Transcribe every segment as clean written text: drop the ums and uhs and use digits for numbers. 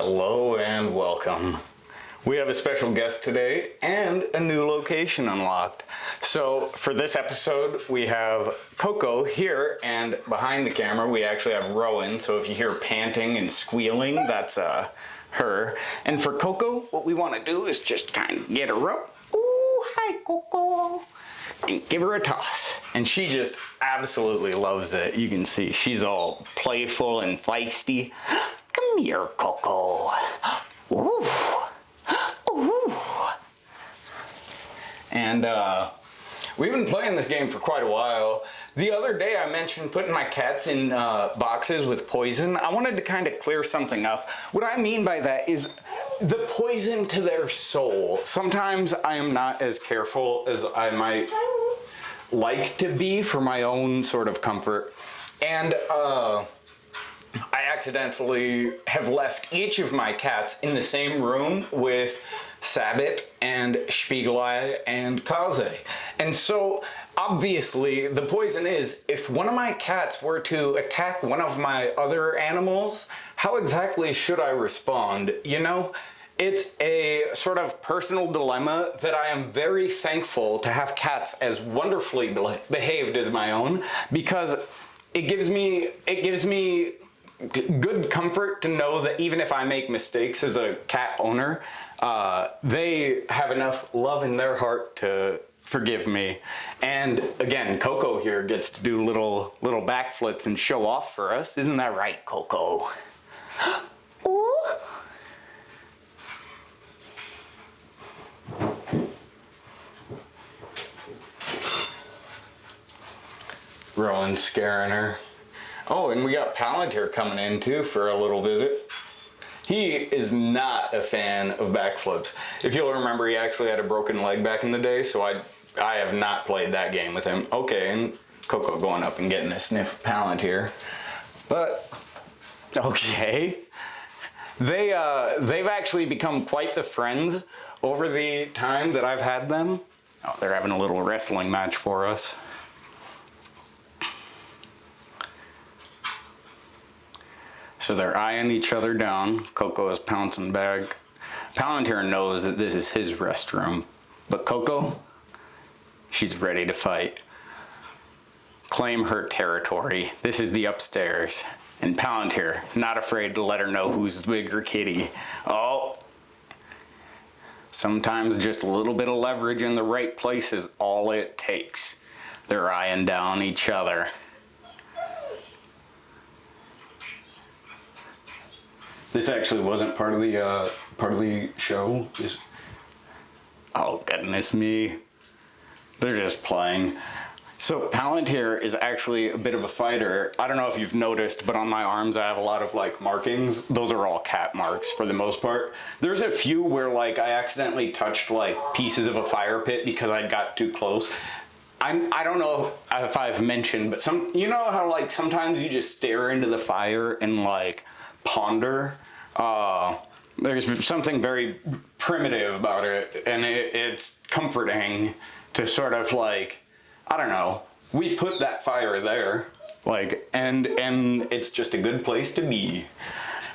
Hello and welcome. We have a special guest today and a new location unlocked. So for this episode, we have Coco here, and behind the camera, we actually have Rowan. So if you hear panting and squealing, that's her. And for Coco, what we want to do is just kind of get her up. Ooh, hi, Coco. And give her a toss. And she just absolutely loves it. You can see she's all playful and feisty. Come here, Coco. Ooh. Ooh. And we've been playing this game for quite a while. The other day I mentioned putting my cats in boxes with poison. I wanted to kind of clear something up. What I mean by that is the poison to their soul. Sometimes I am not as careful as I might like to be for my own sort of comfort. And I accidentally have left each of my cats in the same room with Sabbit and Spiegelei and Kaze. And so obviously the poison is, if one of my cats were to attack one of my other animals, how exactly should I respond? You know, it's a sort of personal dilemma that I am very thankful to have cats as wonderfully behaved as my own, because it gives me good comfort to know that even if I make mistakes as a cat owner, they have enough love in their heart to forgive me. And again, Coco here gets to do little backflips and show off for us. Isn't that right, Coco? Ooh. Rowan's scaring her. Oh, and we got Palantir coming in too for a little visit. He is not a fan of backflips. If you'll remember, he actually had a broken leg back in the day, so I have not played that game with him. Okay, and Coco going up and getting a sniff of Palantir. But, okay. They've actually become quite the friends over the time that I've had them. Oh, they're having a little wrestling match for us. So they're eyeing each other down. Coco is pouncing back. Palantir knows that this is his restroom. But Coco, she's ready to fight. Claim her territory. This is the upstairs. And Palantir, not afraid to let her know who's the bigger kitty. Oh. Sometimes just a little bit of leverage in the right place is all it takes. They're eyeing down each other. This actually wasn't part of the show. Oh goodness me. They're just playing. So Palantir is actually a bit of a fighter. I don't know if you've noticed, but on my arms I have a lot of like markings. Those are all cat marks for the most part. There's a few where like I accidentally touched like pieces of a fire pit because I got too close. I don't know if I've mentioned, but you know how like sometimes you just stare into the fire and like ponder. There's something very primitive about it, and it's comforting to sort of like, I don't know, we put that fire there, like, and it's just a good place to be.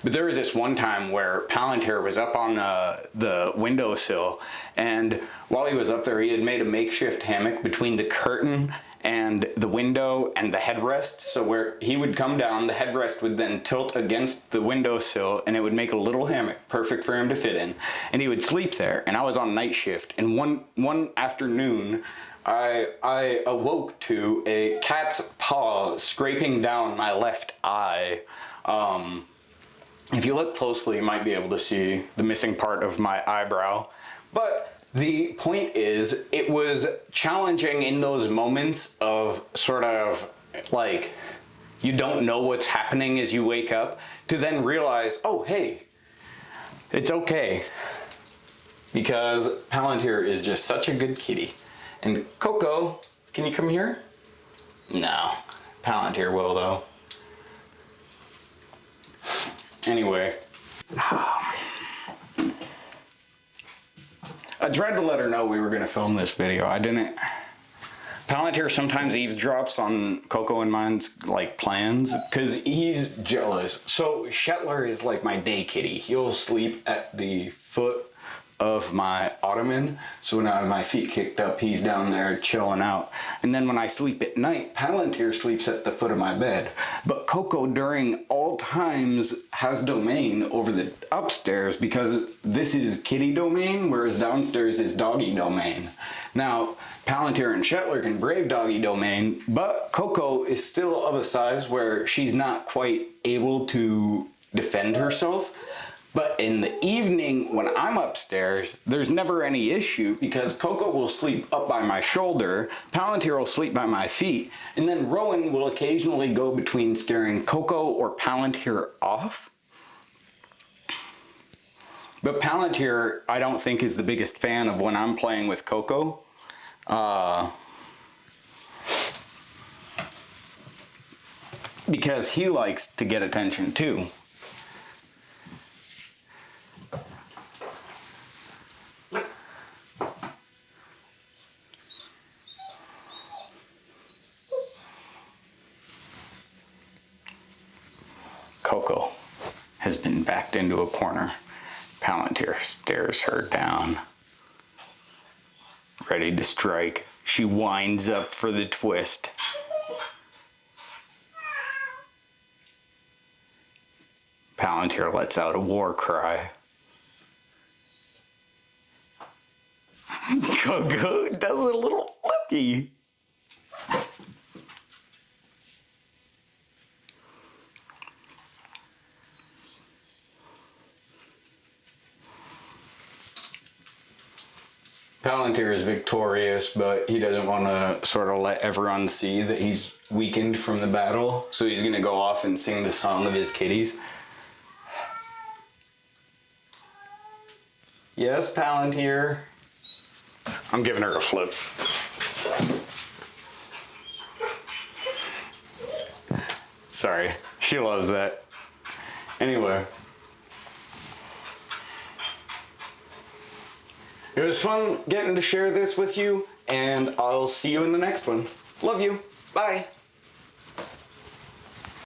But there was this one time where Palantir was up on the windowsill, and while he was up there, he had made a makeshift hammock between the curtain and the window and the headrest. So where he would come down, the headrest would then tilt against the windowsill, and it would make a little hammock perfect for him to fit in. And he would sleep there. And I was on night shift. And one afternoon, I awoke to a cat's paw scraping down my left eye. If you look closely, you might be able to see the missing part of my eyebrow. But the point is, it was challenging in those moments of sort of like, you don't know what's happening as you wake up, to then realize, oh, hey, it's okay. Because Palantir is just such a good kitty. And Coco, can you come here? No, Palantir will though. Anyway. I tried to let her know we were going to film this video. I didn't Palantir sometimes eavesdrops on Coco and mine's like plans because he's jealous. So Shetler is like my day kitty. He'll sleep at the foot of my ottoman. So when I have my feet kicked up, he's down there chilling out. And then when I sleep at night, Palantir sleeps at the foot of my bed. But Coco during all times has domain over the upstairs because this is kitty domain, whereas downstairs is doggy domain. Now, Palantir and Shetler can brave doggy domain, but Coco is still of a size where she's not quite able to defend herself. But in the evening when I'm upstairs, there's never any issue because Coco will sleep up by my shoulder, Palantir will sleep by my feet, and then Rowan will occasionally go between scaring Coco or Palantir off. But Palantir, I don't think, is the biggest fan of when I'm playing with Coco. Because he likes to get attention too. Coco has been backed into a corner. Palantir stares her down, ready to strike. She winds up for the twist. Palantir lets out a war cry. Coco does a little flippy. Palantir is victorious, but he doesn't want to sort of let everyone see that he's weakened from the battle. So he's going to go off and sing the song of his kitties. Yes, Palantir. I'm giving her a flip. Sorry, she loves that. Anyway. It was fun getting to share this with you, and I'll see you in the next one. Love you. Bye.